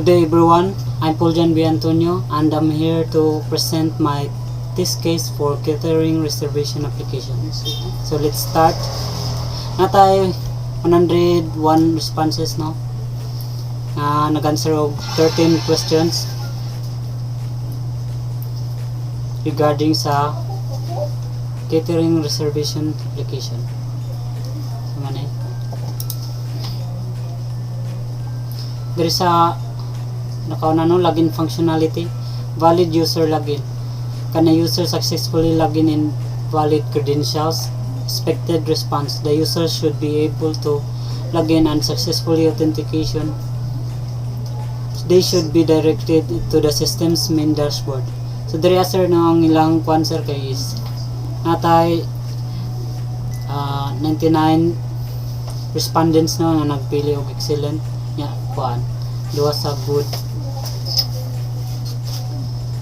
Good day everyone, I'm Fuljan B. Antonio and I'm here to present my test case for catering reservation application. So let's start. Na tayo 101 responses now. Nag-answer of 13 questions regarding sa catering reservation application. So, manay. There is a login functionality, valid user login. Can a user successfully login in valid credentials? Expected response: the user should be able to log in and successfully authentication. They should be directed to the system's main dashboard. So diri sir no ang ilang answer kay is natay 99 respondents no nga nagpili og excellent nya kuan duha sa good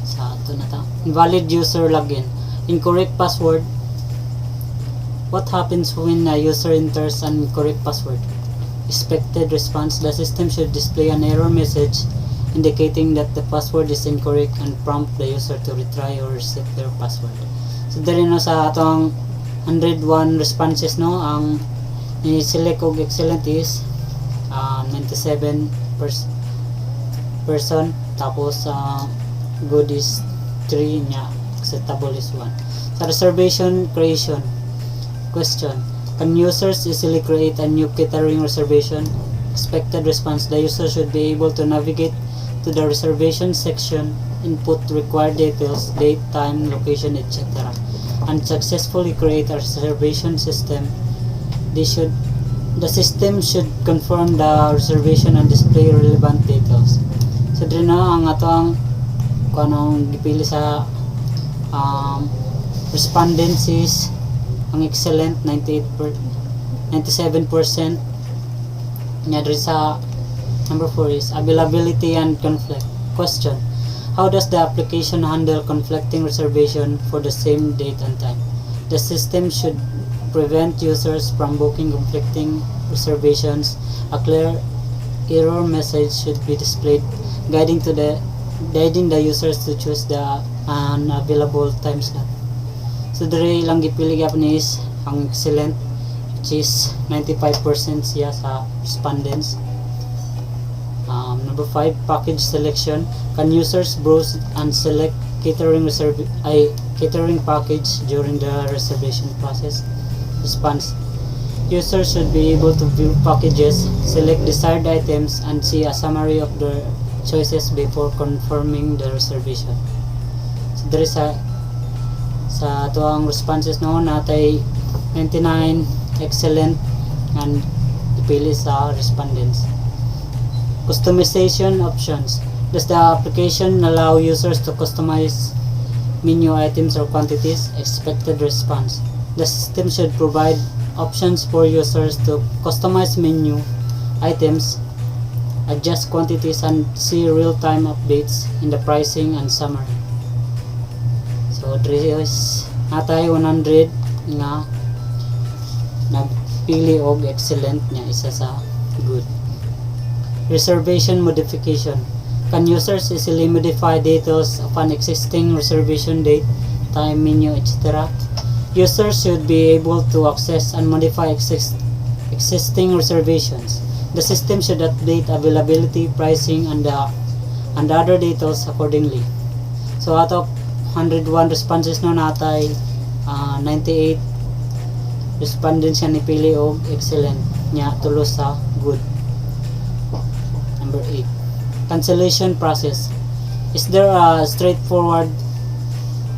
sa ato na ta. Invalid user login, incorrect password. What happens when a user enters an incorrect password? Expected response: the system should display an error message indicating that the password is incorrect and prompt the user to retry or reset their password. So dali no sa atong 101 responses no, ang ni-select og excellent is 97 person, tapos good is 3 nya, acceptable is 1. Sa reservation creation question: can users easily create a new catering reservation? Expected response: the user should be able to navigate to the reservation section, input required details, date, time, location, etc., and successfully create a reservation system. The system should confirm the reservation and display relevant details. So dito na ang atong kanong gipili sa respondents is ang excellent 97%. Nya diri sa number 4 is availability and conflict question: how does the application handle conflicting reservation for the same date and time? The system should prevent users from booking conflicting reservations. A clear error message should be displayed guiding the users to choose the unavailable time slot. So diri lang gipili gyapon is ang excellent, which is 95% siya sa respondents. Number 5, package selection: can users browse and select catering package during the reservation process? Response: users should be able to view packages, select desired items, and see a summary of their choices before confirming the reservation. So there is sa tuang responses no, natay 99 excellent and ipili sa respondents. Customization options: does the application allow users to customize menu items or quantities? Expected response: the system should provide options for users to customize menu items, adjust quantities, and see real-time updates in the pricing and summary. So diri is natay 100 nga nagpili og excellent nya isa sa good. Reservation modification: can users easily modify details of an existing reservation date, time, menu, etc.? Users should be able to access and modify existing reservations. The system should update availability, pricing, and other details accordingly. So out of 101 responses no, natay 98 respondents nga nipili og excellent nya tulo sa good. Number 8, cancellation process: is there a straightforward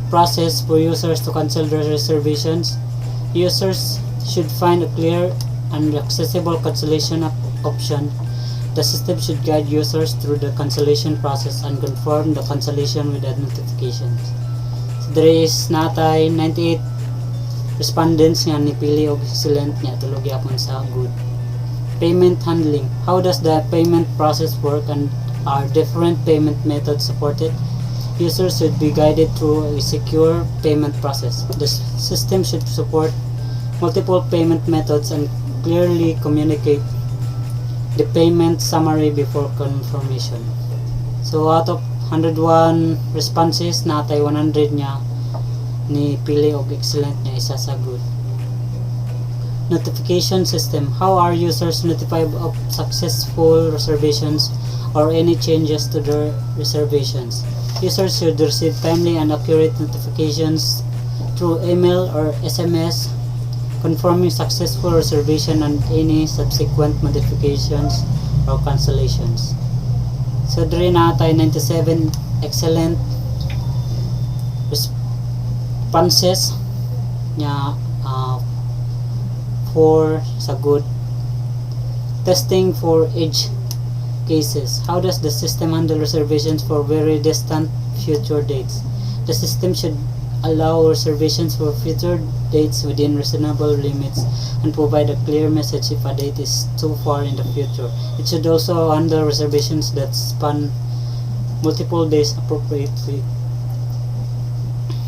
process for users to cancel their reservations? Users should find a clear and accessible cancellation option. The system should guide users through the cancellation process and confirm the cancellation with notifications. So there is natay 98 respondents nga nipili og excellent nya tulo gyapon sa good. Payment handling: how does the payment process work and are different payment methods supported? Users should be guided through a secure payment process. The system should support multiple payment methods and clearly communicate the payment summary before confirmation. So out of 101 responses, natay 100 niya ni pili og excellent niya isa sa good. Notification system. How are users notified of successful reservations or any changes to their reservations? Users should receive timely and accurate notifications through email or SMS confirming successful reservation and any subsequent modifications or cancellations. So diri natay 97 excellent responses nya 4 sa good. Testing for edge cases. How does the system handle reservations for very distant future dates? The system should allow reservations for future dates within reasonable limits and provide a clear message if a date is too far in the future. It should also handle reservations that span multiple days appropriately.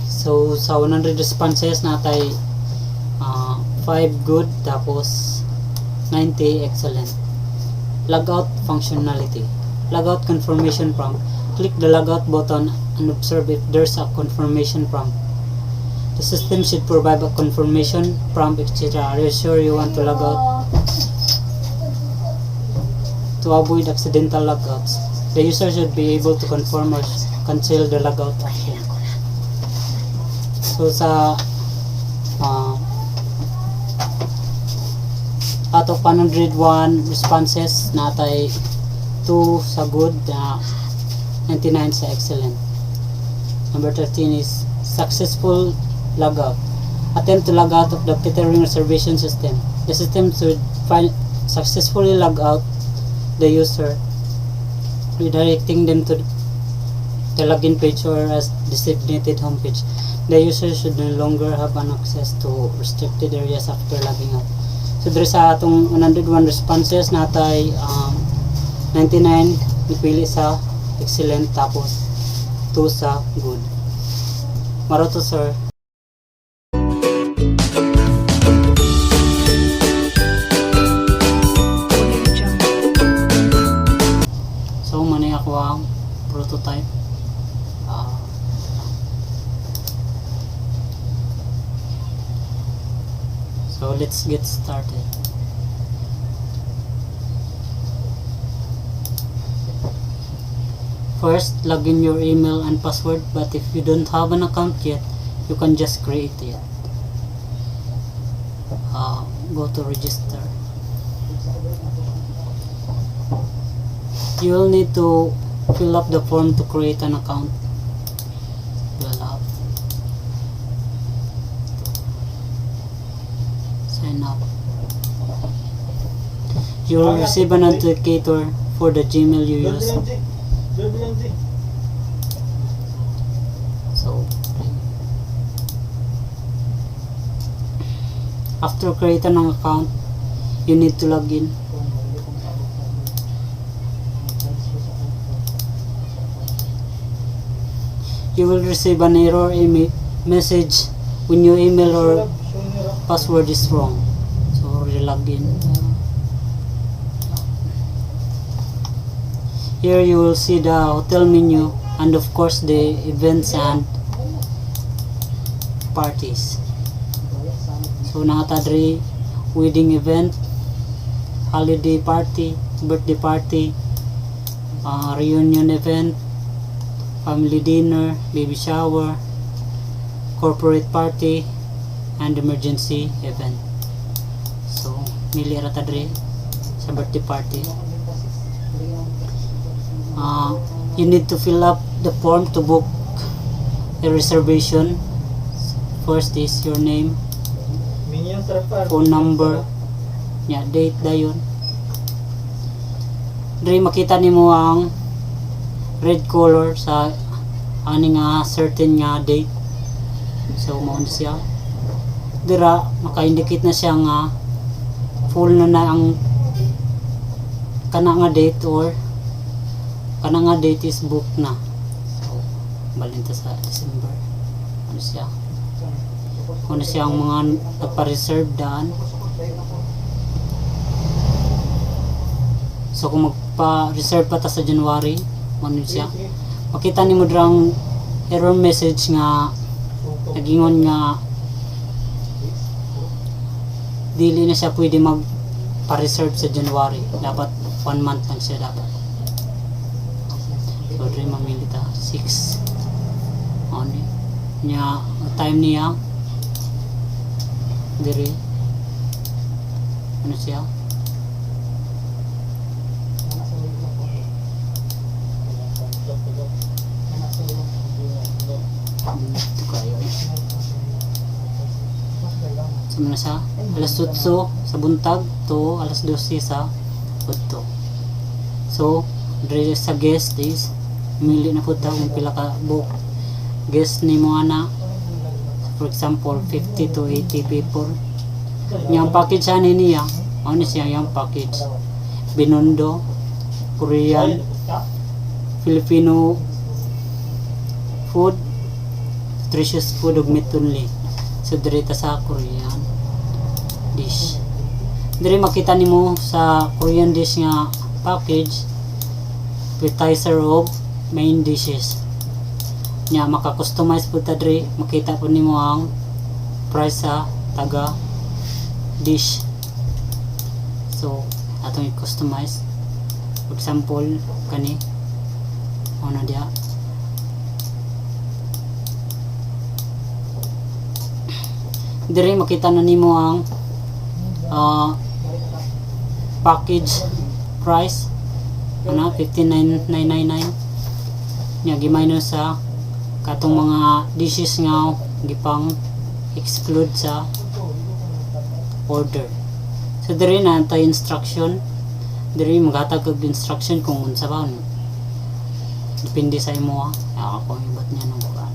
So sa 100 responses natay 5 good tapos 90 excellent. Logout functionality. Logout confirmation prompt. Click the logout button and observe if there's a confirmation prompt. The system should provide a confirmation prompt, etc. Are you sure you want to log out? To avoid accidental logouts, the user should be able to confirm or cancel the logout option. So sa out of 101 responses natay 2 sa good, 99 sa excellent. Number 13 is successful logout. Attempt to log out of the catering reservation system. The system should successfully log out the user, redirecting them to the login page or as designated homepage. The user should no longer have an access to restricted areas after logging out. So diri sa atong 101 responses natay 99 nipili sa excellent tapos 2 sa good. Maroto sir. So manay ako ang prototype. So let's get started. First, log in your email and password, but if you don't have an account yet, you can just create it. Go to register. You will need to fill up the form to create an account. Sign up. You will receive an authenticator for the Gmail you use. So, after creating an account, you need to log in. You will receive an error message when your email or password is wrong. So re-log in. Here you will see the hotel menu and of course the events and parties. So nakatadri wedding event, holiday party, birthday party, reunion event, family dinner, baby shower, corporate party, and emergency event. So mili ra tadri sa birthday party. You need to fill up the form to book a reservation. First is your name, phone number, date dayon. Diri makita nimo ang red color sa ani nga certain nga date. So mao siya. Dira maka-indicate na siya nga full na ang kana nga date or kana nga date is booked na. So balinta sa December. Ano siya ang mga nagpa-reserve daan. So kung magpa-reserve pa ta sa January, Ano siya? Makita nimo drang error message nga nagingon nga dili na siya pwede mag pa-reserve sa January. Dapat 1 month lang siya dapat. So, dre mamili ta 6 on nya time niya dire ano siya ito kayo sa mga sa alas 8 sa buntag to alas 12 sa udto. So dire sa guest is mili na pud ta kung pila ka book guest ni mo ana, for example 50 to 80 people. Yung package ani niya ano siya yung package Binondo, Korean, Filipino food, nutritious food ug meat only. So dire ta sa Korean dish. Dire makita nimo sa Korean dish nga package appetizer of main dishes. Nya maka-customize po ta dire, makita po nimo ang price sa taga dish. So atong i-customize. For example, kani ano dia dire makita na nimo ang package price ano 59,999 nya gi-minus sa katong mga dishes nga gipang exclude sa order. So dire na tay instruction, dire maghatag og instruction kung unsa ba no. Depende sa imo ako ibot niya ng kuan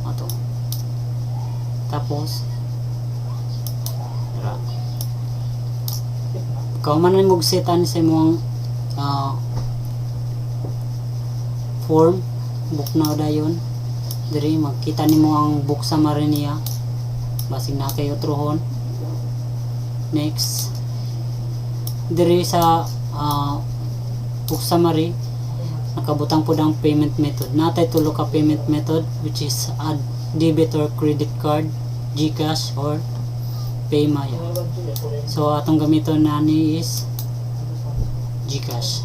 ato. Tapos tara kung man mo setan sa imong form book na dayon diri makita nimo ang book summary niya basig na kay utrohon. Next diri sa book summary nakabutang po ang payment method. Natay tulo ka payment method which is debit or credit card, GCash or Paymaya. So atong gamiton nani is GCash.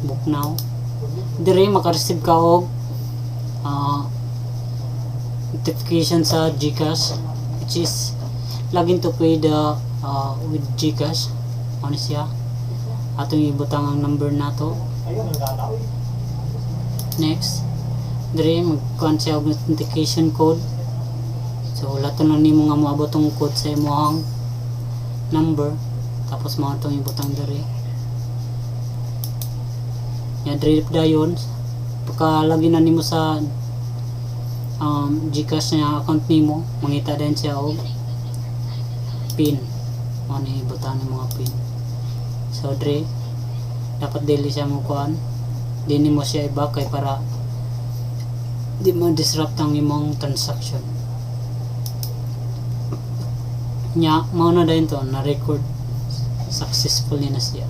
Book now. Dire maka-receive ka og notification sa GCash which is login to pay the with GCash. Ano siya? Atong ibutang ang number nato. Next dire magkuan siya og authentication code. So lato na nimo nga moabot tong code sa imong number tapos mo atong ibutang dire. Ya drip dayon pagkalagi na nimo sa GCash na account nimo mangita din siya og pin ano ibutan ng mga pin. So dre dapat dili siya mo kuan di nimo siya i-back kay para di mo disrupt ang imong transaction nya mao na dayon to na record successfully na siya.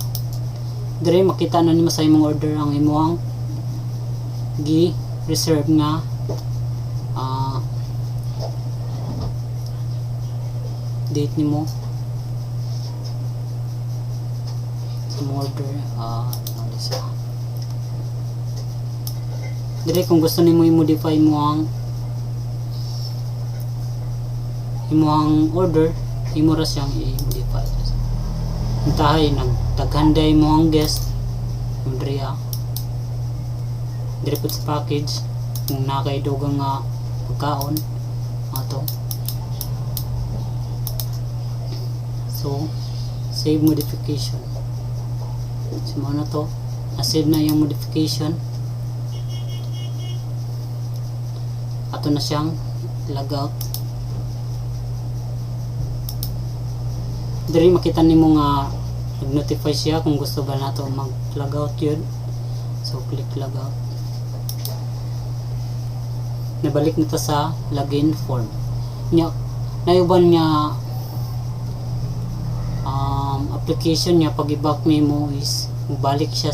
Dire makita na nimo sa imong order ang imong gi-reserve nga date nimo sa order ano siya. Dire kung gusto nimo i-modify mo ang imong order imo ra siyang i-modify. Untahay nagtaghanday mo ang guest Andrea dire pud sa package kung nakay dugang nga pagkaon ato. So save modification. So na to na-save na yung modification. Ato na siyang logout. Diri makita nimo nga nag-notify siya kung gusto ba nato mag-logout yun. So click logout. Nabalik nito sa login form. Nayuban niya application niya pag i-back nimo is Balik siya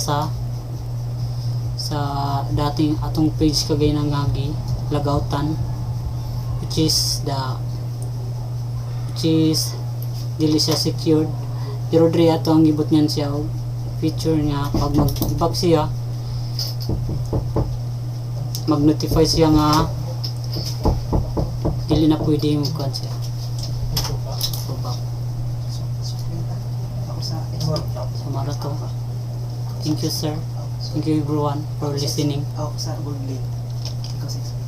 sa dating atong page kagay ng ngagi lagautan, which is dili siya secured. Pero dre ato ang gibot niyan siya og feature nga pag mag-back siya, mag-notify siya nga dili na pwede mo kuan siya. So back. So mara to. Thank you sir. Thank you everyone for listening. Ako sa Google. Ikaw 6.